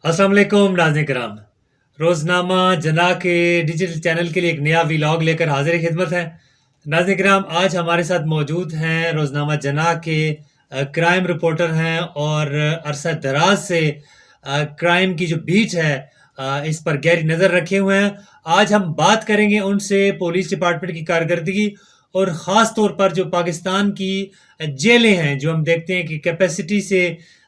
अस्सलाम वालेकुम नाज़रीन किराम। रोज़नामा जना के डिजिटल चैनल के लिए एक नया व्लॉग लेकर हाजिर खिदमत है। नाज़रीन किराम, आज हमारे साथ मौजूद हैं रोज़नामा जना के क्राइम रिपोर्टर हैं और अरसा दराज से क्राइम की जो बीट है इस पर गहरी नज़र रखे हुए हैं। आज हम बात करेंगे उनसे पुलिस डिपार्टमेंट की कारकर्दगी और ख़ास तौर पर जो पाकिस्तान की जेलें हैं, जो हम देखते हैं कि कैपेसिटी से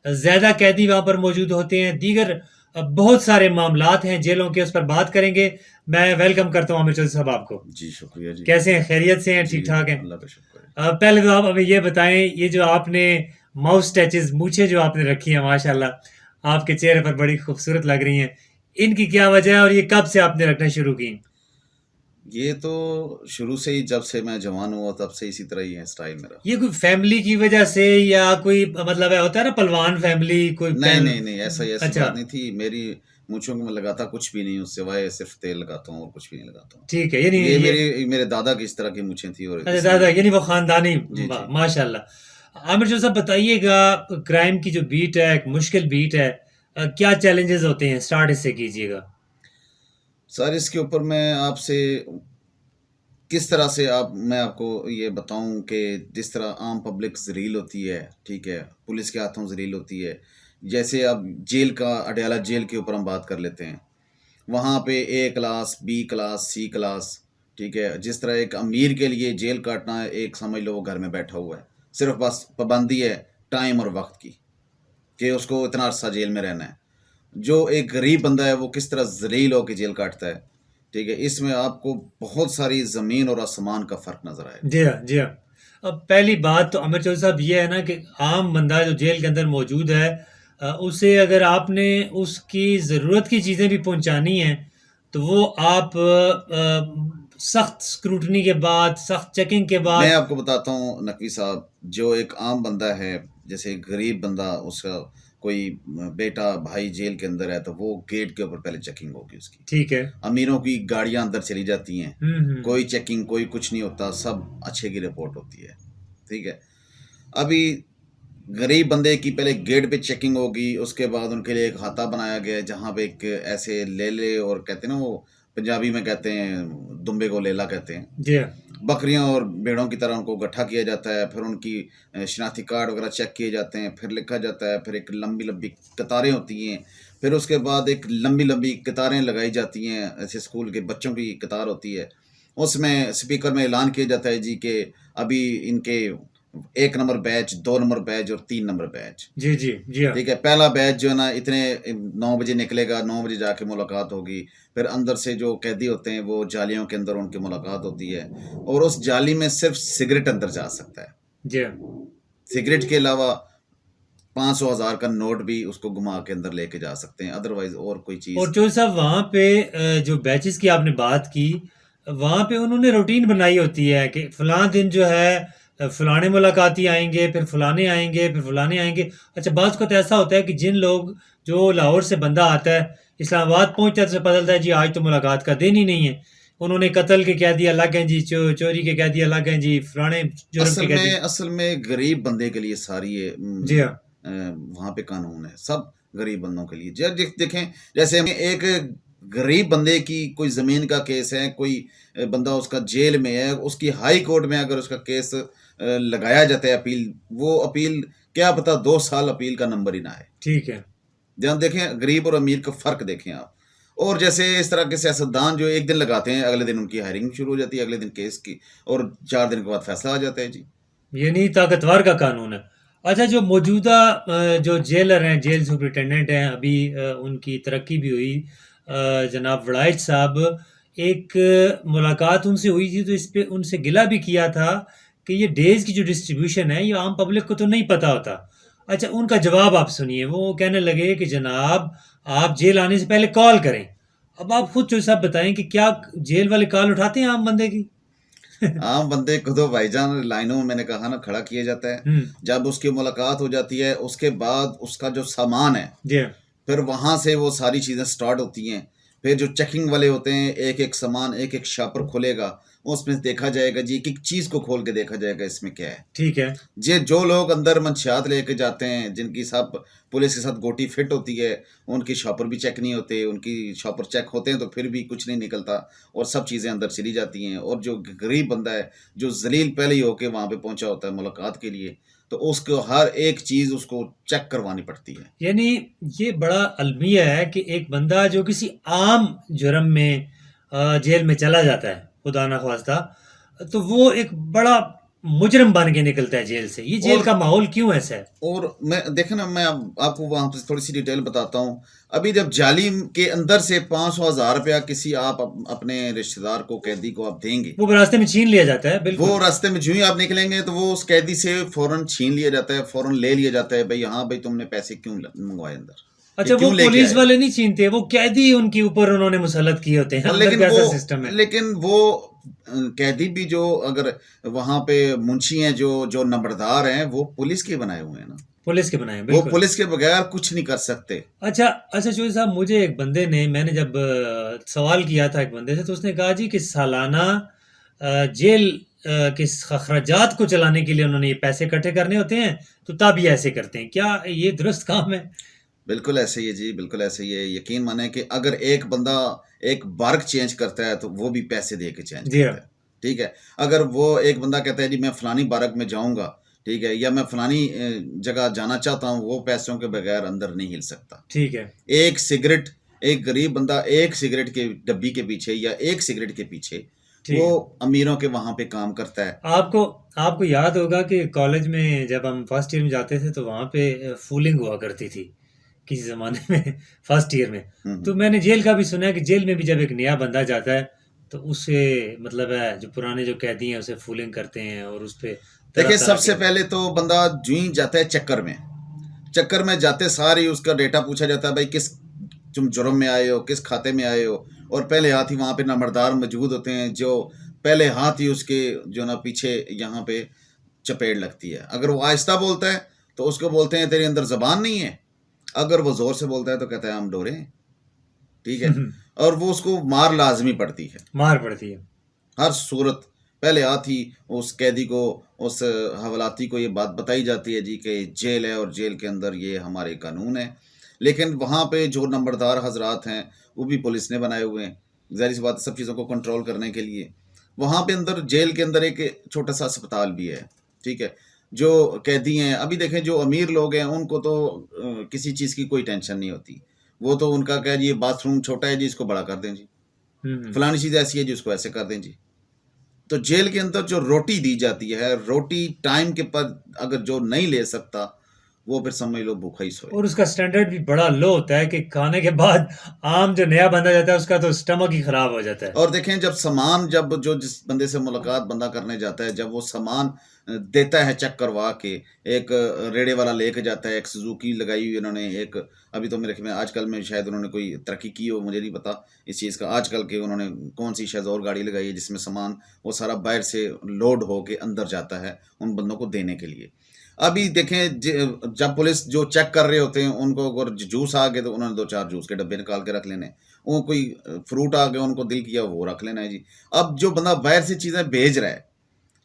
ज़्यादा कैदी वहाँ पर मौजूद होते हैं। दीगर बहुत सारे मामलात हैं जेलों के, उस पर बात करेंगे। मैं वेलकम करता हूँ आमिर चौधरी साहब आपको। जी, शुक्रिया जी। कैसे हैं? खैरियत से हैं? जी, ठीक-ठाक हैं? अल्लाह का शुक्र है। पहले तो आप हमें ये बताएँ, ये जो आपने माउस टैचेज़ मूंछें जो आपने रखी हैं माशाल्लाह, आपके चेहरे पर बड़ी खूबसूरत लग रही हैं। इनकी क्या वजह है और ये कब से आपने रखना शुरू की? ये तो शुरू से ही जब से मैं जवान हुआ तब से इसी तरह ही है स्टाइल मेरा। ये कोई फैमिली की वजह से या कोई मतलब है होता है ना पहलवान फैमिली कोई नहीं, पहल नहीं, नहीं, ऐसी अच्छा, बात नहीं थी। मेरी मूँछों को मैं लगाता कुछ भी नहीं हूँ सिवाय सिर्फ़ तेल लगाता हूँ और कुछ भी नहीं लगाता हूँ। ठीक है। यानी ये ये मेरे दादा की इस तरह की मूँछें थी और अच्छा दादा इसलिए यानी वो खानदानी जी, जी। माशाल्लाह। आमिर जो साहब बताइएगा, क्राइम की जो बीट है एक मुश्किल बीट है। क्या चैलेंजेस होते हैं? स्टार्ट इससे कीजिएगा। सर इसके ऊपर मैं आपसे किस तरह से आप मैं आपको ये बताऊँ कि जिस तरह आम पब्लिक ज़लील होती है, ठीक है? पुलिस के हाथों ज़लील होती है। जैसे अब जेल का अडयाला जेल के ऊपर हम बात कर लेते हैं। वहाँ पे ए क्लास, बी क्लास, सी क्लास, ठीक है? जिस तरह एक अमीर के लिए जेल काटना एक समझ लो वो घर में बैठा हुआ है। सिर्फ़ बस पाबंदी है टाइम और वक़्त की, कि उसको इतना अरसा जेल में रहना है। जो एक गरीब बंदा है वो किस तरह ज़लील होके जेल काटता है, ठीक है? इसमें आपको बहुत सारी ज़मीन और आसमान का फ़र्क नज़र आएगा। जी हाँ, जी हाँ। अब पहली बात तो आमिर चौधरी साहब ये है ना कि आम बंदा जो जेल के अंदर मौजूद है, उसे अगर आपने उसकी ज़रूरत की चीज़ें भी पहुँचानी हैं, तो वो आप सख्त स्क्रूटनी के बाद, सख्त चेकिंग के मैं बाद आपको बताता हूँ नकवी साहब, जो एक आम बंदा है, जैसे गरीब बंदा उसका कोई बेटा, भाई जेल के अंदर है तो वो गेट के ऊपर पहले चेकिंग होगी उसकी। ठीक है। अमीरों की गाड़ियाँ अंदर चली जाती हैं, हुँ, हुँ। कोई चेकिंग कोई कुछ नहीं होता, सब अच्छे की रिपोर्ट होती है, ठीक है? अभी गरीब बंदे की पहले गेट पे चेकिंग होगी, उसके बाद उनके लिए एक खाता बनाया गया है जहाँ पे एक ऐसे लेले और कहते हैं ना वो पंजाबी में कहते हैं दुम्बे को लेला कहते हैं। जी हाँ। बकरियों और भेड़ों की तरह उनको इकट्ठा किया जाता है, फिर उनकी शनाख्ती कार्ड वगैरह चेक किए जाते हैं, फिर लिखा जाता है, फिर एक लंबी-लंबी कतारें होती हैं, फिर उसके बाद एक लंबी-लंबी कतारें लगाई जाती हैं, ऐसे स्कूल के बच्चों की कतार होती है। उसमें स्पीकर में ऐलान किया जाता है जी कि अभी इनके 1 नंबर बैच, 2 नंबर बैच और 3 नंबर बैच। जी, जी। जी हाँ। ठीक है, पहला बैच जो है ना इतने 9 बजे निकलेगा, 9 बजे जाके मुलाकात होगी। फिर अंदर से जो कैदी होते हैं वो जालियों के अंदर उनकी मुलाकात होती है और उस जाली में सिर्फ़ सिगरेट अंदर जा सकता है। जी हाँ। सिगरेट के अलावा 500 हज़ार का नोट भी उसको घुमा के अंदर लेके जा सकते हैं, अदरवाइज़ और कोई और चीज़ चौधरी साहब वहाँ पे जो बैचेज़ की आपने बात की, वहाँ पे उन्होंने रूटीन बनाई होती है कि फलाँ दिन जो है फलाने मुलाकाती आएँगे, फिर फलाने आएँगे, फिर फलाने आएँगे। अच्छा, बाज़ वक़्त ऐसा होता है कि जिन लोग जो लाहौर से बंदा आता है, इस्लामाबाद पहुँचता है तो उसे पता चलता है जी आज तो मुलाकात का दिन ही नहीं है। उन्होंने कत्ल के कैदी अलग हैं जी, चोरी के कैदी अलग हैं जी, फलाने जुर्म के कैदी। असल में गरीब बंदे के लिए सारी ये जी हाँ। वहाँ पे कानून है, सब गरीब बंदों के लिए। देखें जैसे हमें एक गरीब बंदे की कोई ज़मीन का केस है, कोई बंदा उसका जेल में है, उसकी हाई कोर्ट में अगर उसका केस लगाया जाता है अपील, वो अपील क्या पता 2 साल अपील का नंबर ही ना आए। ठीक है। ध्यान देखें गरीब और अमीर का फ़र्क देखें आप। और जैसे इस तरह के सियासतदान जो एक दिन लगाते हैं, अगले दिन उनकी हायरिंग शुरू हो जाती है, अगले दिन केस की और 4 दिन के बाद फैसला आ जाता है जी। यानी ताकतवर का कानून है। अच्छा, जो मौजूदा जो जेलर हैं, जेल सुपरिटेंडेंट हैं, अभी उनकी तरक्की भी हुई, जनाब वड़ाइच साहब, एक मुलाकात उनसे हुई थी तो इस पे उनसे गिला भी किया था कि ये डेज़ की जो डिस्ट्रीब्यूशन है, ये आम पब्लिक को तो नहीं पता होता। अच्छा, उनका जवाब आप सुनिए, वो कहने लगे कि जनाब, आप जेल आने से पहले कॉल करें। अब आप खुद जो साहब बताएँ कि क्या जेल वाले कॉल उठाते हैं आम बंदे की? आम बंदे को तो भाईजान लाइनों में मैंने कहा ना खड़ा किया जाता है। हुँ, जब उसकी मुलाकात हो जाती है, उसके बाद उसका जो सामान है, जी हाँ। फिर वहाँ से वो सारी चीज़ें स्टार्ट होती हैं। फिर जो चेकिंग वाले होते हैं, एक-एक सामान, एक-एक शॉपर खोलेगा, उसमें देखा जाएगा जी, एक-एक चीज़ को खोल के देखा जाएगा इसमें क्या है। ठीक है। जे जो लोग अंदर मंशियात लेके जाते हैं, जिनकी सब पुलिस के साथ गोटी फिट होती है, उनकी शॉपर भी चेक नहीं होते, उनकी शॉपर चेक होते हैं तो फिर भी कुछ नहीं निकलता और सब चीज़ें अंदर चली जाती हैं। और जो गरीब बंदा है, जो ज़लील पहले ही होके वहाँ पे पहुँचा होता है मुलाकात के लिए, तो उसको हर एक चीज़ उसको चेक करवानी पड़ती है। यानी ये बड़ा अलमिया है कि एक बंदा जो किसी आम जुर्म में जेल में चला जाता है, खुदा ना ख्वास्ता, तो वो एक बड़ा मुजरिम बन के निकलता है जेल से। ये जेल और का माहौल क्यों ऐसा है? और मैं देखें ना, मैं अब आपको वहाँ पे थोड़ी सी डिटेल बताता हूँ। अभी जब जाली के अंदर से 500,000 रुपया किसी आप अपने रिश्तेदार को, कैदी को आप देंगे, वो रास्ते में छीन लिया जाता है, वो बिल्कुल। रास्ते में जूं ही आप निकलेंगे तो वो उस कैदी से फौरन छीन लिया जाता है, फौरन ले लिया जाता है। भाई हाँ भाई, तुमने पैसे क्यों मंगवाए अंदर, अच्छा, ये वो क्यों लेके पुलिस आए? वाले नहीं छीनते, वो कैदी उनके ऊपर उन्होंने मुसल्लत किए होते हैं। और अंदर कैसा सिस्टम है? लेकिन वो कैदी भी जो, अगर वहां पे मुंशी हैं, जो नंबरदार हैं, वो पुलिस के बनाए हुए हैं ना, पुलिस के बनाए हैं, वो बिल्कुल। पुलिस के बगैर कुछ नहीं कर सकते। अच्छा अच्छा, चौधरी साहब, मुझे एक बंदे ने, मैंने जब सवाल किया था एक बंदे से, तो उसने कहा जी कि सालाना जेल के अखराजात को चलाने के लिए उन्होंने ये पैसे इकट्ठे करने होते हैं, तो तब ये ऐसे करते हैं। क्या ये दुरुस्त काम है? बिल्कुल ऐसे ही है जी, बिल्कुल ऐसे ही है। यकीन माने कि अगर एक बंदा एक बार्क चेंज करता है तो वो भी पैसे दे के चेंज जी हाँ। करता है, ठीक है। अगर वो एक बंदा कहता है जी मैं फलानी बार्क में जाऊंगा, ठीक है, या मैं फलानी जगह जाना चाहता हूँ, वो पैसों के बगैर अंदर नहीं हिल सकता। ठीक है। एक सिगरेट, एक गरीब बंदा एक सिगरेट के डब्बी के पीछे या एक सिगरेट के पीछे, ठीक वो है। अमीरों के वहां पे काम करता है। आपको आपको याद होगा कि कॉलेज में जब हम फर्स्ट ईयर में जाते थे, तो वहाँ पे फूलिंग हुआ करती थी किसी ज़माने में, फर्स्ट ईयर में। तो हम्म। मैंने जेल का भी सुना है कि जेल में भी जब एक नया बंदा जाता है, तो उसे मतलब है, जो पुराने जो कैदी हैं उसे फूलिंग करते हैं और उस पे तरह देखिए, तरह सबसे के। पहले तो बंदा जूं ही जाता है चक्कर में, चक्कर में जाते सार ही उसका डेटा पूछा जाता है, भाई किस तुम जुर्म में आए हो, किस खाते में आए हो। और पहले हाथ ही वहाँ पे नंबरदार मौजूद होते हैं, जो पहले हाथ ही उसके जो ना पीछे यहाँ पे चपेट लगती है। अगर वो आहिस्ता बोलता है तो उसको बोलते हैं तेरे अंदर जबान नहीं है, अगर वो जोर से बोलता है तो कहता है हम डोरे हैं, ठीक है। और वो उसको मार लाजमी पड़ती है, मार पड़ती है। हर सूरत। पहले हाथ ही उस कैदी को, उस हवलाती को ये बात बताई जाती है जी कि जेल है और जेल के अंदर ये हमारे कानून है। लेकिन वहाँ पे जो नंबरदार हजरात हैं, वो भी पुलिस ने बनाए हुए हैं, ज़ाहिर सी बात है, सब चीज़ों को कंट्रोल करने के लिए। वहाँ पे अंदर जेल के अंदर एक छोटा सा अस्पताल भी है, ठीक है। जो कैदी हैं, अभी देखें जो अमीर लोग हैं उनको तो किसी चीज़ की कोई टेंशन नहीं होती। वो तो उनका क्या जी, बाथरूम छोटा है जी, इसको बड़ा कर दें जी, हम्म। फलानी चीज़ ऐसी है जी, उसको ऐसे कर दें जी। तो जेल के अंदर जो रोटी दी जाती है, रोटी टाइम के पर अगर जो नहीं ले सकता, वो फिर समझ लो भूखा ही सोए। और उसका स्टैंडर्ड भी बड़ा लो होता है कि खाने के बाद आम जो नया बंदा जाता है उसका तो स्टमक ही खराब हो जाता है। और देखें, जब सामान, जब जो जिस बंदे से मुलाकात बंदा करने जाता है, जब वो सामान देता है चेक करवा के, एक रेड़े वाला लेके जाता है, एक सुजुकी लगाई हुई उन्होंने, एक अभी तो मेरे ख्याल में आजकल में शायद उन्होंने कोई तरक्की की हो, मुझे नहीं पता इस चीज़ का। आजकल के उन्होंने कौन सी शायद और गाड़ी लगाई है जिसमें सामान वो सारा बाहर से लोड हो के अंदर जाता है उन बंदों को देने के लिए। अभी देखें, जब पुलिस जो चेक कर रहे होते हैं, उनको अगर जूस आ गए तो उन्होंने 2-4 जूस के डब्बे निकाल के रख लेने। वो कोई फ्रूट आ गया, उनको दिल किया वो रख लेना है जी। अब जो बंदा बाहर से चीज़ें भेज रहा है,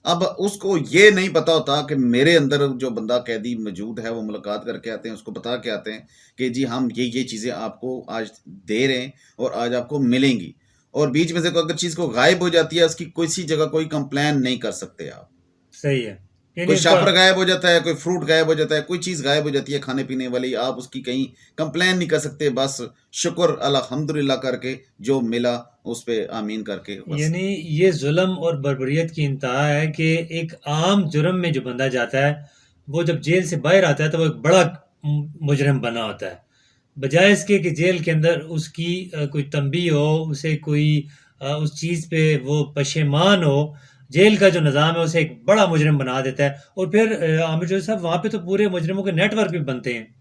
अब उसको ये नहीं पता होता कि मेरे अंदर जो बंदा कैदी मौजूद है, वो मुलाकात करके आते हैं, उसको बता के आते हैं कि जी हम ये चीज़ें आपको आज दे रहे हैं और आज आपको मिलेंगी। और बीच में से कोई अगर चीज़ को गायब हो जाती है, उसकी किसी जगह कोई कंप्लेन नहीं कर सकते आप। सही है। यानी कोई उसका शॉपर गायब हो जाता है, कोई फ्रूट गायब हो जाता है, कोई चीज़ गायब हो जाती है खाने पीने वाली, आप उसकी कहीं कंप्लेन नहीं कर सकते। बस शुक्र अल्हम्दुलिल्लाह करके जो मिला उस पे आमीन करके बस। यानी ये जुल्म और बर्बरियत की इंतहा है कि एक आम जुर्म में जो बंदा जाता है, वो जब जेल से बाहर आता है तो वो एक बड़ा मुजरिम बना होता है, बजाय इसके कि जेल के अंदर उसकी कोई तंबी हो, उसे कोई उस चीज़ पे वो पशेमान हो। जेल का जो निज़ाम है उसे एक बड़ा मुजरिम बना देता है। और फिर आमिर जोशी साहब, वहाँ पे तो पूरे मुजरिमों के नेटवर्क भी बनते हैं।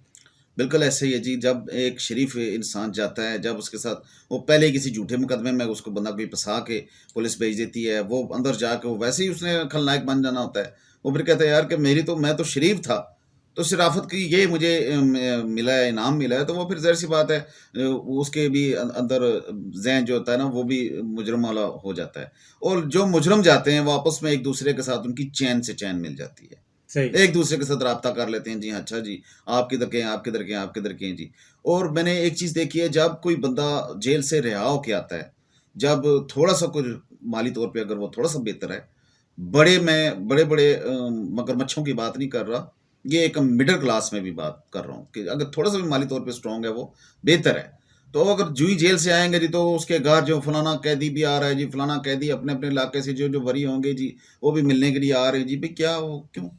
बिल्कुल ऐसे ही है जी। जब एक शरीफ इंसान जाता है, जब उसके साथ वो पहले ही किसी झूठे मुकदमे में उसको बंदा कोई फंसा के पुलिस भेज देती है, वो अंदर जाके वो वैसे ही उसने खलनायक बन जाना होता है। वो फिर कहता है यार कि मैं तो शरीफ था, तो शराफत की ये मुझे मिला है, इनाम मिला है, तो वो फिर ज़ाहिर-सी बात है उसके भी अंदर ज़हन जो होता है ना, वो भी मुजरिम वाला हो जाता है। और जो मुजरिम जाते हैं, वो आपस में एक-दूसरे के साथ उनकी चैन से चैन मिल जाती है। सही। एक-दूसरे के साथ राब्ता कर लेते हैं, जी हाँ, अच्छा जी, आप किधर के हैं, आप किधर के हैं, आप किधर के हैं जी। और मैंने एक चीज़ देखी है, जब कोई बंदा जेल से रिहा होके आता है, जब थोड़ा-सा कुछ माली तौर पे अगर वो थोड़ा-सा बेहतर है, मैं बड़े-बड़े मगरमच्छों की बात नहीं कर रहा, ये एक मिडल क्लास में भी बात कर रहा हूँ कि अगर थोड़ा-सा भी माली तौर पे स्ट्रॉन्ग है वो, बेहतर है। तो अगर जूँ ही जेल से आएँगे जी, तो उसके घर जो फलाना कैदी भी आ रहा है जी, फलाना कैदी अपने-अपने इलाके से जो बरी होंगे जी, वो भी मिलने के लिए आ रहे हैं जी। भई क्या वो क्यों?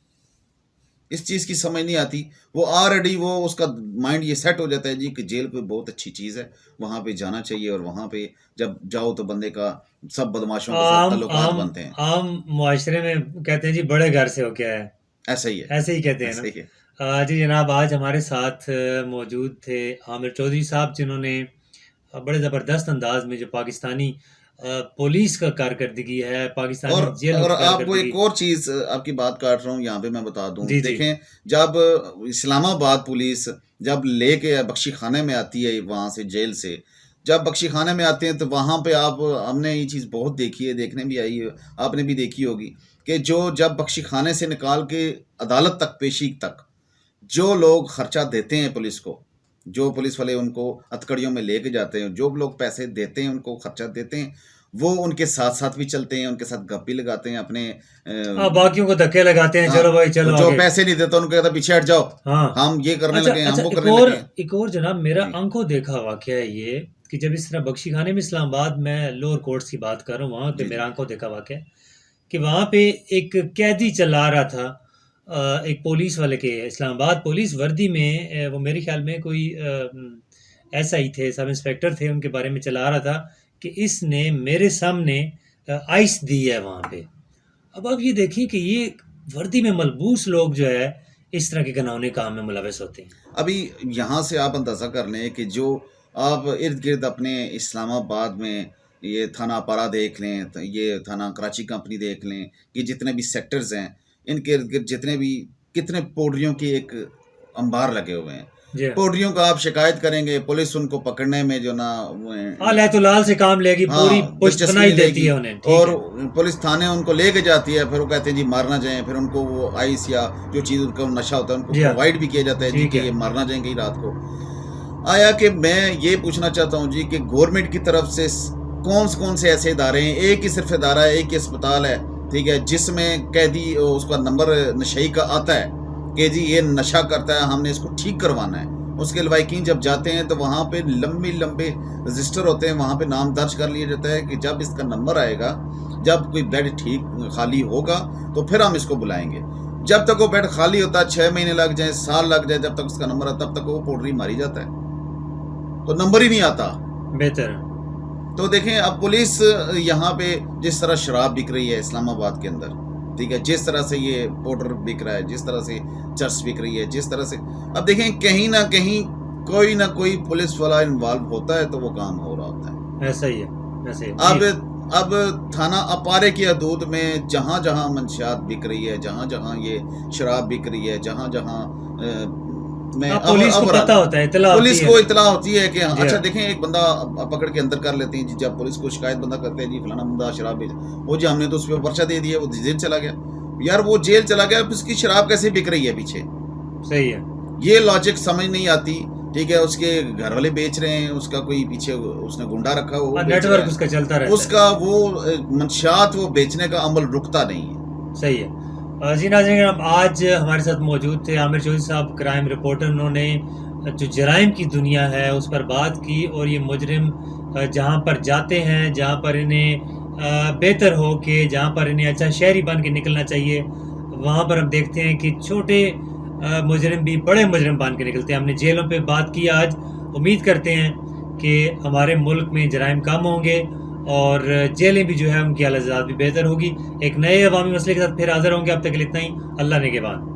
इस चीज़ की समझ नहीं आती। वो ऑलरेडी वो उसका माइंड ये सेट हो जाता है जी कि जेल कोई बहुत अच्छी चीज़ है, वहाँ पे जाना चाहिए और वहाँ पे जब जाओ तो बंदे का सब बदमाशों के साथ आम ताल्लुकात आम बनते हैं। आम मुआशरे में कहते हैं जी बड़े घर से होके आया है। ऐसा ही है, ऐसे ही कहते हैं ऐसा ना? ही है। जी जनाब, आज हमारे साथ मौजूद थे आमिर चौधरी साहब, जिन्होंने बड़े ज़बरदस्त अंदाज़ में जो पाकिस्तानी पुलिस का कारकरदगी है, और पाकिस्तानी जेलों और की आपको कारकरदगी। एक और चीज़ आपकी बात काट रहा हूँ, यहाँ पे मैं बता दूँ। जी, जी। देखें, जब इस्लामाबाद पुलिस जब लेके बख्शी खाने में आती है वहाँ से जेल से, जब बख्शी खाने में आते हैं तो वहाँ पे आप हमने ये चीज़ बहुत देखी है, देखने भी आई है, आपने भी देखी होगी कि जो जब बख्शी खाने से निकाल के अदालत तक पेशी तक जो लोग खर्चा देते हैं पुलिस को, जो पुलिस वाले उनको हथकड़ियों में लेके जाते हैं, जो लोग पैसे देते हैं, उनको खर्चा देते हैं, वो उनके साथ-साथ भी चलते हैं, उनके साथ गप भी लगाते हैं अपने बाकियों को धक्के लगाते हैं, हाँ, चलो भाई चलो जो आगे। पैसे नहीं देता उनको कहता है पीछे हट जाओ, हाँ। हम ये करने अच्छा, लगे हैं, हम अच्छा, वो एक करने और लगे हैं। एक और जनाब, मेरा जी, आँखों देखा वाक़या है ये, कि जब इस तरह बख्शी खाने में इस्लामाबाद में लोअर कोर्ट्स की बात कर रहा हूँ, वहाँ पे जी, मेरा जी। आँखों देखा वाक़या है कि वहाँ पे एक कैदी चला रहा था एक पुलिस वाले के, इस्लामाबाद पुलिस वर्दी में, वो मेरे ख़्याल में कोई एसआई थे, सब इंस्पेक्टर थे, उनके बारे में चला रहा था कि इसने मेरे सामने आइस दी है वहाँ पे। अब आप ये देखिए कि ये वर्दी में मलबूस लोग जो है, इस तरह के घिनौने काम में मुलविस होते हैं। अभी यहाँ से आप अंदाज़ा कर लें कि जो आप इर्द-गिर्द अपने इस्लामाबाद में ये थाना अपारा देख लें, त ये थाना कराची कंपनी देख लें, ये जितने भी सेक्टर्स हैं, इनके इर्द-गिर्द जितने भी कितने पोडरियों की एक अंबार लगे हुए हैं। जी हाँ। पोडरियों का आप शिकायत करेंगे, पुलिस उनको पकड़ने में जो ना लैतुलाल से काम लेगी, पूरी हाँ, पुश्त दिलचस्पी बनाई नहीं देती लेगी है उन्हें, ठीक और है। पुलिस थाने उनको लेके जाती है, फिर वो कहते हैं जी मार ना जाएँ, फिर उनको वो आइस या जो चीज़ उनका नशा होता है, उनको जी हाँ, प्रोवाइड भी किया जाता है जी ठीक कि है। ये मार ना जाएँ कहीं रात को। आया कि मैं ये पूछना चाहता हूँ जी कि गवर्नमेंट की तरफ से कौन से ऐसे इदारे हैं, एक ही सिर्फ इदारा है, एक ही अस्पताल है, ठीक है, जिसमें कैदी उसका नंबर नशई का आता है कि जी ये नशा करता है, हमने इसको ठीक करवाना है। उसके लवाकिन जब जाते हैं तो वहाँ पे लंबे रजिस्टर होते हैं, वहाँ पे नाम दर्ज कर लिया जाता है कि जब इसका नंबर आएगा, जब कोई बेड ठीक खाली होगा तो फिर हम इसको बुलाएंगे। जब तक वो बेड खाली होता है, 6 महीने लग जाए, साल लग जाए, जब तक उसका नंबर आता तब तक वो पोडरी मारी जाता है, तो नंबर ही नहीं आता। बेहतर। तो देखें, अब पुलिस यहाँ पे जिस तरह शराब बिक रही है इस्लामाबाद के अंदर, ठीक है, जिस तरह से ये पाउडर बिक रहा है, जिस तरह से चर्च बिक रही है, जिस तरह से, अब देखें कहीं ना कहीं कोई ना कोई पुलिस वाला इन्वॉल्व होता है तो वो काम हो रहा होता है। ऐसा ही है, ऐसे ही। अब थाना अपारे की हदूद में जहाँ जहाँ मंशियात बिक रही है, जहाँ जहाँ ये शराब बिक रही है, जहाँ जहाँ मैं हाँ, पुलिस को पता होता है, इत्तला होती पुलिस है। को इतला होती है कि जी अच्छा हाँ। देखें, एक बंदा पकड़ के अंदर कर लेते हैं जी, जब पुलिस को शिकायत बंदा करते हैं जी फलाना बंदा शराब बेच, वो जी हमने तो उस पर पर्चा दे दिया, वो जेल चला गया। यार वो जेल चला गया, अब उसकी शराब कैसे बिक रही है पीछे? सही है। ये लॉजिक समझ नहीं आती, ठीक है, उसके घर वाले बेच रहे हैं, उसका कोई पीछे उसने गुंडा रखा हो, हाँ, बेच रहा नेटवर्क है, उसका चलता रहता है। उसका वो मंशियात वो बेचने का अमल रुकता नहीं है। सही है। जी नाज़रीन, अब आज हमारे साथ मौजूद थे आमिर चौधरी साहब, क्राइम रिपोर्टर। उन्होंने जो जराइम की दुनिया है उस पर बात की, और ये मुजरिम जहाँ पर जाते हैं, जहाँ पर इन्हें बेहतर हो के, जहाँ पर इन्हें अच्छा शहरी बन के निकलना चाहिए, वहाँ पर हम देखते हैं कि छोटे मुजरिम भी बड़े मुजरिम बन के निकलते हैं। हमने जेलों पे बात की आज। उम्मीद करते हैं कि हमारे मुल्क में जराइम कम होंगे और जेलें भी जो है उनकी हालत भी बेहतर होगी। एक नए अवामी मसले के साथ फिर हाज़िर होंगे। अब तक के लिए इतना ही। अल्लाह ने के बाद।